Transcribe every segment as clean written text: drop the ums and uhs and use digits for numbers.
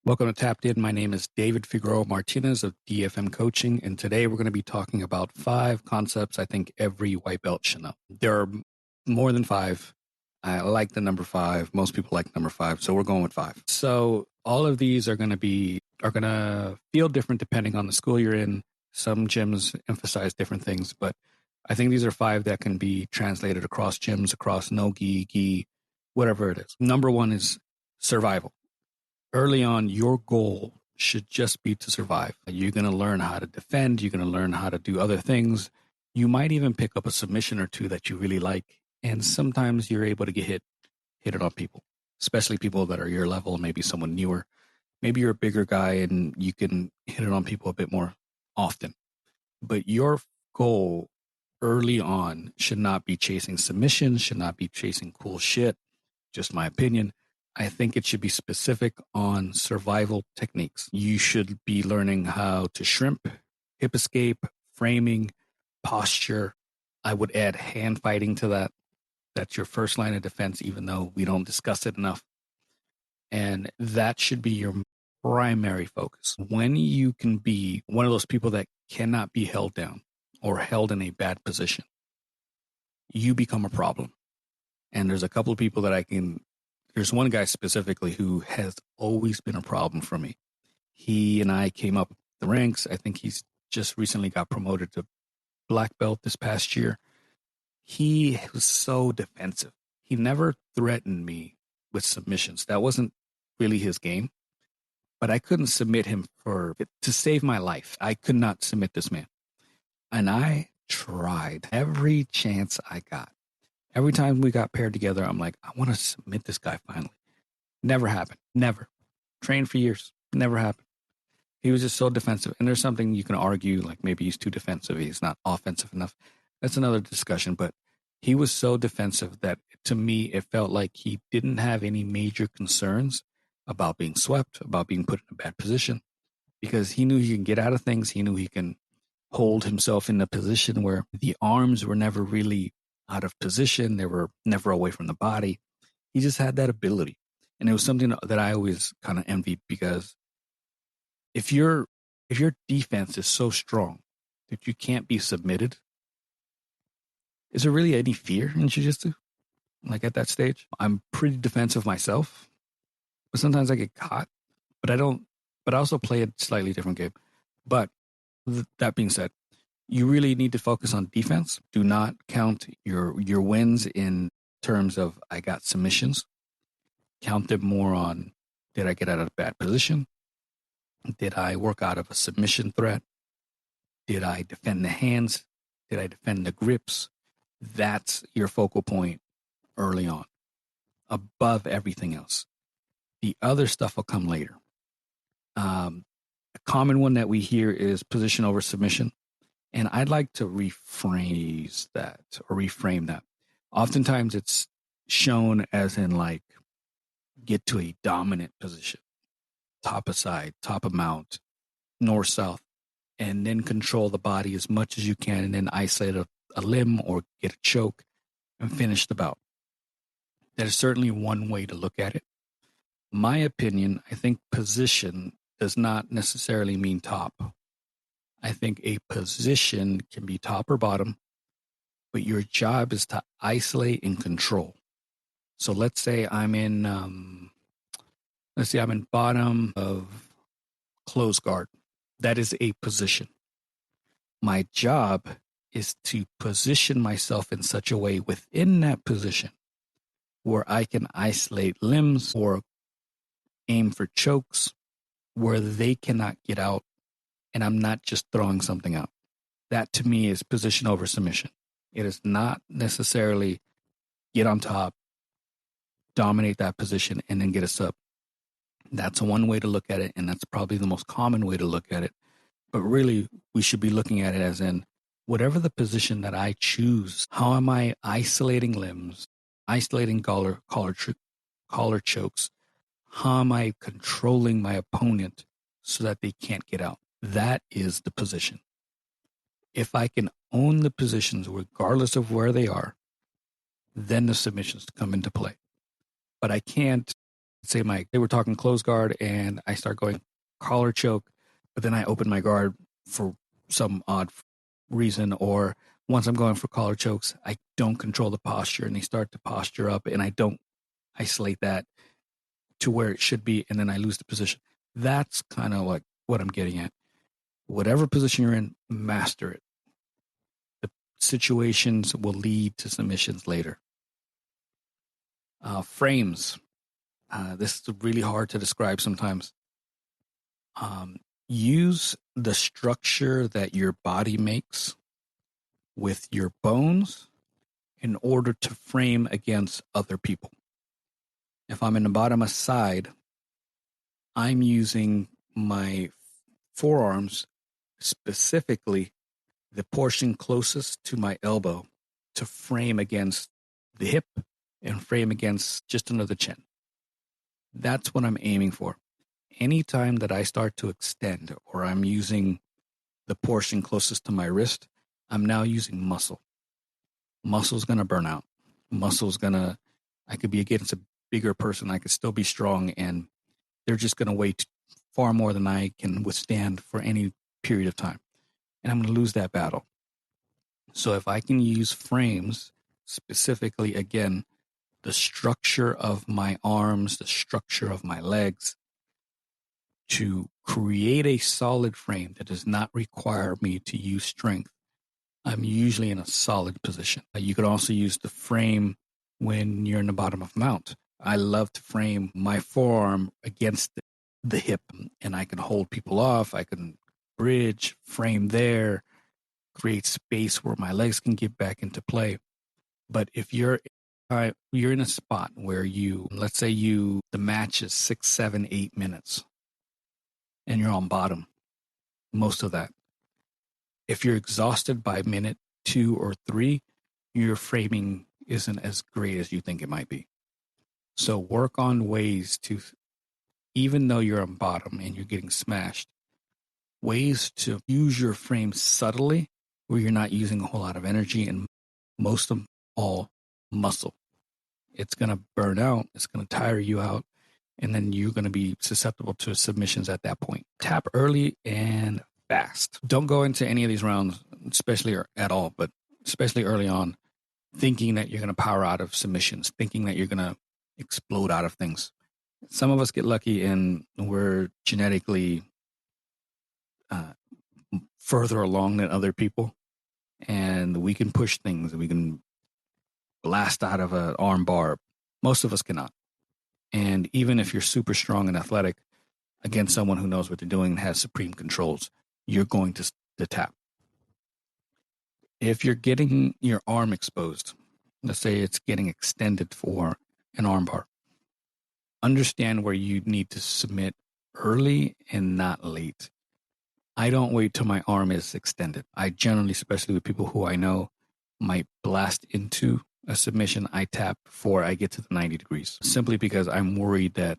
Welcome to Tapped In. My name is David Figueroa-Martinez of DFM Coaching, and today we're going to be talking about 5 concepts I think every white belt should know. There are more than 5. I like the number 5. Most people like number 5, so we're going with 5. So all of these are going to feel different depending on the school you're in. Some gyms emphasize different things, but I think these are 5 that can be translated across gyms, across no-gi, gi, whatever it is. Number 1 is survival. Early on, your goal should just be to survive. You're going to learn how to defend. You're going to learn how to do other things. You might even pick up a submission or two that you really like. And sometimes you're able to hit it on people, especially people that are your level, maybe someone newer. Maybe you're a bigger guy and you can hit it on people a bit more often. But your goal early on should not be chasing submissions, should not be chasing cool shit. Just my opinion. I think it should be specific on survival techniques. You should be learning how to shrimp, hip escape, framing, posture. I would add hand fighting to that. That's your first line of defense, even though we don't discuss it enough. And that should be your primary focus. When you can be one of those people that cannot be held down or held in a bad position, you become a problem. And there's a couple of people that there's one guy specifically who has always been a problem for me. He and I came up the ranks. I think he's just recently got promoted to black belt this past year. He was so defensive. He never threatened me with submissions. That wasn't really his game. But I couldn't submit him to save my life. I could not submit this man. And I tried every chance I got. Every time we got paired together, I'm like, I want to submit this guy finally. Never happened. Never. Trained for years. Never happened. He was just so defensive. And there's something you can argue, like maybe he's too defensive. He's not offensive enough. That's another discussion. But he was so defensive that to me, it felt like he didn't have any major concerns about being swept, about being put in a bad position, because he knew he can get out of things. He knew he can hold himself in a position where the arms were never really out of position. They were never away from the body. He just had that ability. And it was something that I always kind of envied, because if your defense is so strong that you can't be submitted, is there really any fear in jiu-jitsu? Like at that stage, I'm pretty defensive myself, but sometimes I get caught, but I also play a slightly different game. But that being said, you really need to focus on defense. Do not count your wins in terms of I got submissions. Count them more on, did I get out of a bad position? Did I work out of a submission threat? Did I defend the hands? Did I defend the grips? That's your focal point early on, above everything else. The other stuff will come later. A common one that we hear is position over submission. And I'd like to rephrase that or reframe that. Oftentimes it's shown as in like, get to a dominant position, top of side, top of mount, north, south, and then control the body as much as you can, and then isolate a limb or get a choke and finish the bout. That is certainly one way to look at it. My opinion, I think position does not necessarily mean top. I think a position can be top or bottom, but your job is to isolate and control. So let's say I'm in bottom of close guard. That is a position. My job is to position myself in such a way within that position where I can isolate limbs or aim for chokes where they cannot get out, and I'm not just throwing something out. That to me is position over submission. It is not necessarily get on top, dominate that position, and then get a sub. That's one way to look at it, and that's probably the most common way to look at it. But really, we should be looking at it as in, whatever the position that I choose, how am I isolating limbs, isolating collar chokes? How am I controlling my opponent so that they can't get out? That is the position. If I can own the positions regardless of where they are, then the submissions come into play. But I can't say they were talking close guard and I start going collar choke, but then I open my guard for some odd reason, or once I'm going for collar chokes, I don't control the posture and they start to posture up and I don't isolate that to where it should be, and then I lose the position. That's kind of like what I'm getting at. Whatever position you're in, master it. The situations will lead to submissions later. Frames. This is really hard to describe sometimes. Use the structure that your body makes with your bones in order to frame against other people. If I'm in the bottom side, I'm using my forearms, specifically the portion closest to my elbow, to frame against the hip and frame against just under the chin. That's what I'm aiming for. Anytime that I start to extend or I'm using the portion closest to my wrist, I'm now using muscle. Muscle's going to burn out. I could be against a bigger person. I could still be strong, and they're just going to weigh far more than I can withstand for any period of time. And I'm going to lose that battle. So if I can use frames, specifically, again, the structure of my arms, the structure of my legs, to create a solid frame that does not require me to use strength, I'm usually in a solid position. You could also use the frame when you're in the bottom of mount. I love to frame my forearm against the hip, and I can hold people off. I can bridge, frame there, create space where my legs can get back into play. But if you're in a spot where let's say the match is 6, 7, 8 minutes, and you're on bottom most of that. If you're exhausted by minute 2 or 3, your framing isn't as great as you think it might be. So work on ways to, even though you're on bottom and you're getting smashed, ways to use your frame subtly where you're not using a whole lot of energy and most of all muscle. It's going to burn out. It's going to tire you out. And then you're going to be susceptible to submissions at that point. Tap early and fast. Don't go into any of these rounds, especially at all, but especially early on, thinking that you're going to power out of submissions, thinking that you're going to explode out of things. Some of us get lucky and we're genetically further along than other people, and we can push things. We can blast out of an arm bar. Most of us cannot. And even if you're super strong and athletic, against someone who knows what they're doing and has supreme controls, you're going to tap. If you're getting your arm exposed, let's say it's getting extended for an arm bar, understand where you need to submit early and not late. I don't wait till my arm is extended. I generally, especially with people who I know might blast into a submission, I tap before I get to the 90 degrees, simply because I'm worried that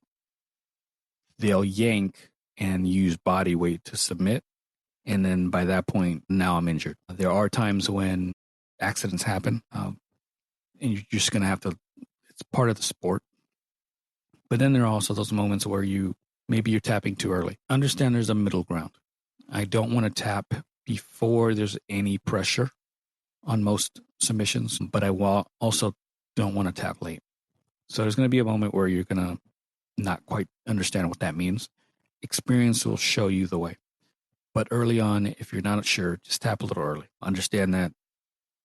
they'll yank and use body weight to submit. And then by that point, now I'm injured. There are times when accidents happen, and you're just going to have to, it's part of the sport. But then there are also those moments where maybe you're tapping too early. Understand there's a middle ground. I don't want to tap before there's any pressure on most submissions, but I also don't want to tap late. So there's going to be a moment where you're going to not quite understand what that means. Experience will show you the way. But early on, if you're not sure, just tap a little early. Understand that,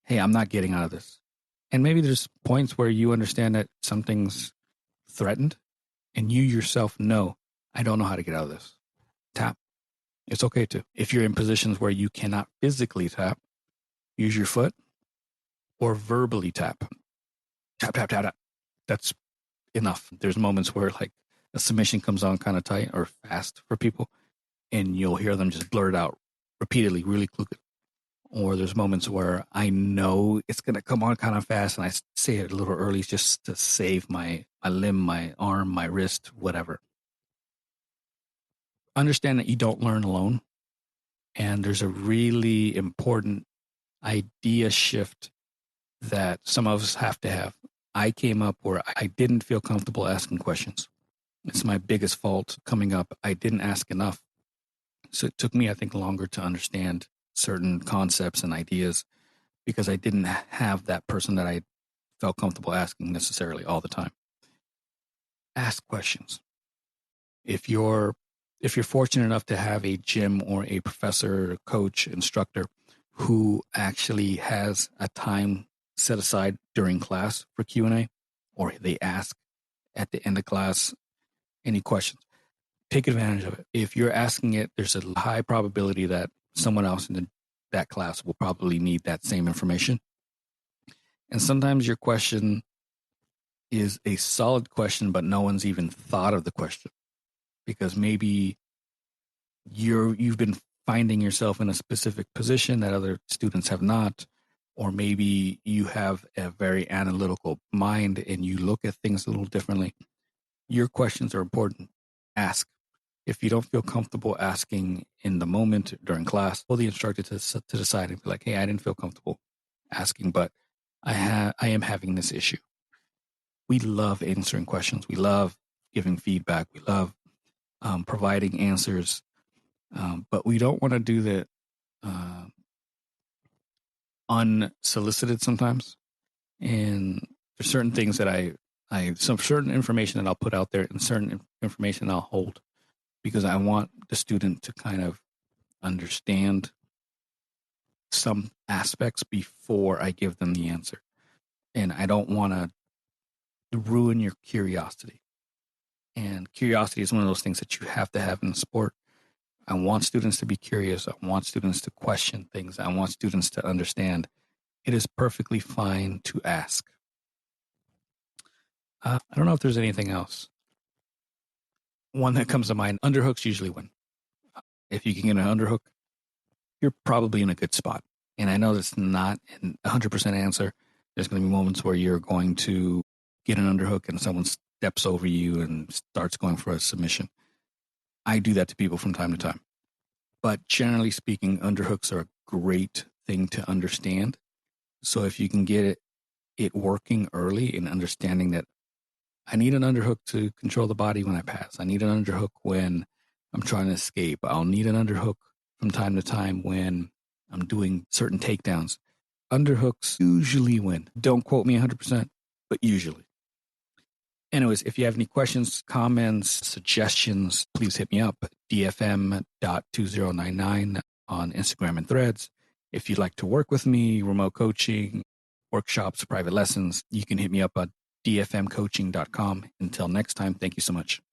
hey, I'm not getting out of this. And maybe there's points where you understand that something's threatened and you yourself know, I don't know how to get out of this. Tap. It's okay to. If you're in positions where you cannot physically tap, use your foot or verbally tap. Tap, tap, tap, tap. That's enough. There's moments where like a submission comes on kind of tight or fast for people, and you'll hear them just blurt out repeatedly, really quickly. Or there's moments where I know it's going to come on kind of fast, and I say it a little early just to save my limb, my arm, my wrist, whatever. Understand that you don't learn alone. And there's a really important idea shift that some of us have to have. I came up where I didn't feel comfortable asking questions. It's my biggest fault coming up. I didn't ask enough. So it took me, I think, longer to understand certain concepts and ideas because I didn't have that person that I felt comfortable asking necessarily all the time. Ask questions. If you're fortunate enough to have a gym or a professor, coach, instructor who actually has a time set aside during class for Q&A, or they ask at the end of class any questions, take advantage of it. If you're asking it, there's a high probability that someone else in that class will probably need that same information. And sometimes your question is a solid question, but no one's even thought of the question because maybe you've been finding yourself in a specific position that other students have not, or maybe you have a very analytical mind and you look at things a little differently. Your questions are important. Ask. If you don't feel comfortable asking in the moment during class, tell the instructor to decide and be like, hey, I didn't feel comfortable asking, but I am having this issue. We love answering questions. We love giving feedback. We love providing answers. But we don't want to do that unsolicited sometimes. And there's certain things that some certain information that I'll put out there and certain information I'll hold because I want the student to kind of understand some aspects before I give them the answer. And I don't want to ruin your curiosity. And curiosity is one of those things that you have to have in the sport. I want students to be curious. I want students to question things. I want students to understand. It is perfectly fine to ask. I don't know if there's anything else. One that comes to mind, underhooks usually win. If you can get an underhook, you're probably in a good spot. And I know that's not a 100% answer. There's going to be moments where you're going to get an underhook and someone steps over you and starts going for a submission. I do that to people from time to time. But generally speaking, underhooks are a great thing to understand. So if you can get it working early and understanding that I need an underhook to control the body when I pass. I need an underhook when I'm trying to escape. I'll need an underhook from time to time when I'm doing certain takedowns. Underhooks usually win. Don't quote me 100%, but usually. Anyways, if you have any questions, comments, suggestions, please hit me up, dfm.2099 on Instagram and Threads. If you'd like to work with me, remote coaching, workshops, private lessons, you can hit me up at dfmcoaching.com. Until next time, thank you so much.